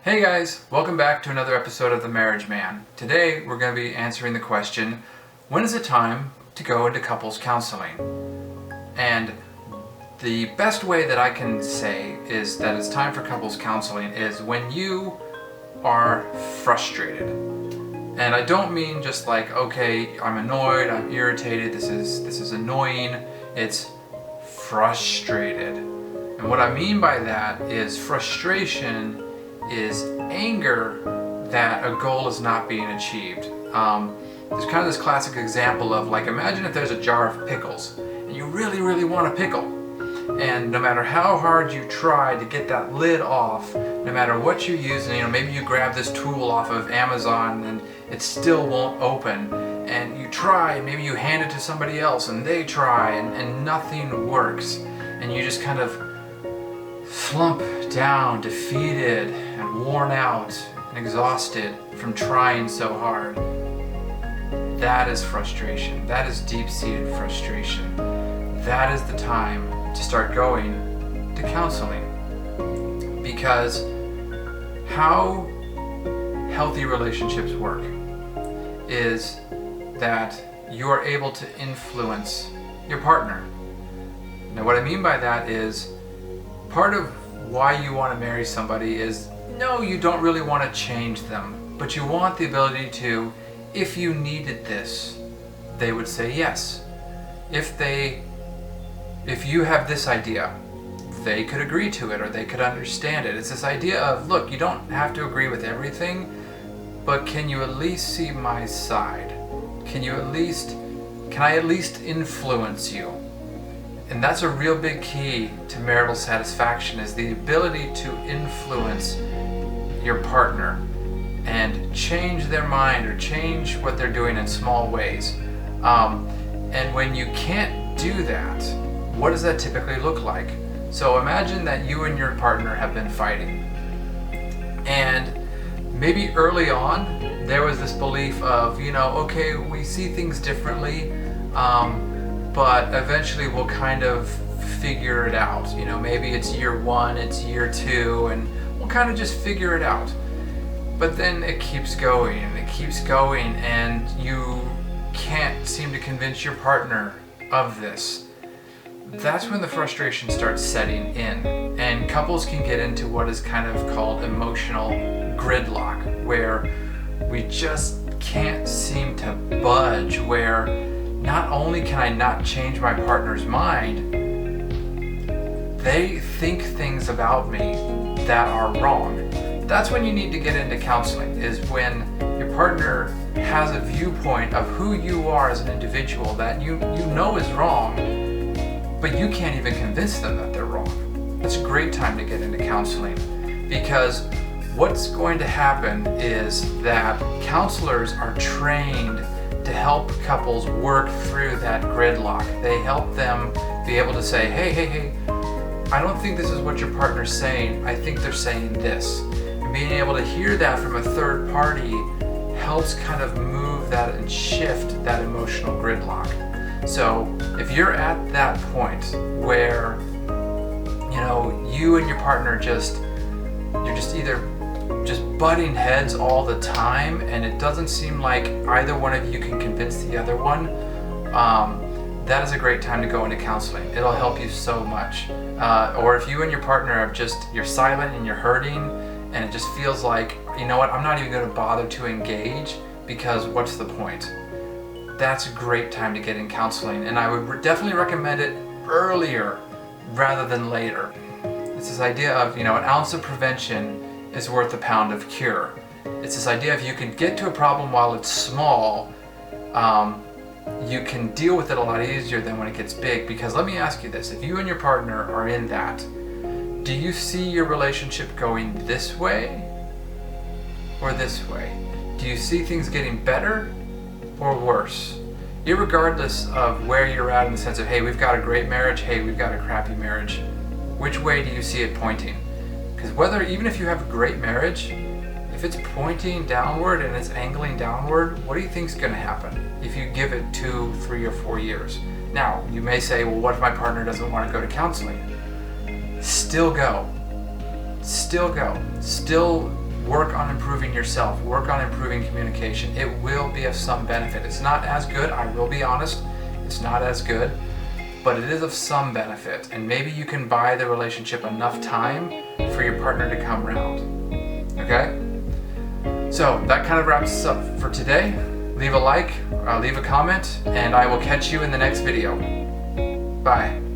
Hey guys, welcome back to another episode of The Marriage Man. Today we're going to be answering the question, when is it time to go into couples counseling? And the best way that I can say is that it's time for couples counseling is when you are frustrated. And I don't mean just like, okay, I'm annoyed, I'm irritated, this is annoying. It's frustrated. And what I mean by that is frustration is anger that a goal is not being achieved. There's kind of this classic example of like, imagine if there's a jar of pickles and you really want a pickle, and no matter how hard you try to get that lid off, no matter what you're using, maybe you grab this tool off of Amazon and it still won't open, and you try, maybe you hand it to somebody else and they try and nothing works, and you just kind of slump down, defeated and worn out and exhausted from trying so hard. That is frustration. That is deep-seated frustration. That is the time to start going to counseling. Because how healthy relationships work is that you are able to influence your partner. Now what I mean by that is, part of why you want to marry somebody is, no, you don't really want to change them, but you want the ability to, if you needed this, they would say yes. If you have this idea, they could agree to it or they could understand it. It's this idea of, look, you don't have to agree with everything, but can you at least see my side? Can I at least influence you? And that's a real big key to marital satisfaction, is the ability to influence your partner and change their mind or change what they're doing in small ways. And when you can't do that, what does that typically look like? So imagine that you and your partner have been fighting, and maybe early on there was this belief of, okay, we see things differently, but eventually we'll kind of figure it out. Maybe it's year 1, it's year 2, and we'll kind of just figure it out. But then it keeps going and it keeps going, and you can't seem to convince your partner of this. That's when the frustration starts setting in, and couples can get into what is kind of called emotional gridlock, where we just can't seem to budge, where not only can I not change my partner's mind, they think things about me that are wrong. That's when you need to get into counseling, is when your partner has a viewpoint of who you are as an individual that you know is wrong, but you can't even convince them that they're wrong. That's a great time to get into counseling, because what's going to happen is that counselors are trained to help couples work through that gridlock. They help them be able to say, hey, I don't think this is what your partner's saying, I think they're saying this. And being able to hear that from a third party helps kind of move that and shift that emotional gridlock. So if you're at that point where, you and your partner you're just either butting heads all the time, and it doesn't seem like either one of you can convince the other one, that is a great time to go into counseling. It'll help you so much. Or if you and your partner you're silent and you're hurting, and it just feels like, I'm not even going to bother to engage, because what's the point? That's a great time to get in counseling, and I would definitely recommend it earlier rather than later. It's this idea of, an ounce of prevention is worth a pound of cure. It's this idea of, you can get to a problem while it's small, you can deal with it a lot easier than when it gets big. Because let me ask you this, if you and your partner are in that, do you see your relationship going this way or this way? Do you see things getting better or worse? Irregardless of where you're at, in the sense of, hey, we've got a great marriage, hey, we've got a crappy marriage, which way do you see it pointing? Because even if you have a great marriage, if it's pointing downward and it's angling downward, what do you think is going to happen if you give it 2, 3, or 4 years? Now, you may say, well, what if my partner doesn't want to go to counseling? Still go. Still work on improving yourself, work on improving communication. It will be of some benefit. It's not as good, I will be honest, it's not as good, but it is of some benefit. And maybe you can buy the relationship enough time for your partner to come around. Okay? So that kind of wraps us up for today. Leave a like, leave a comment, and I will catch you in the next video. Bye.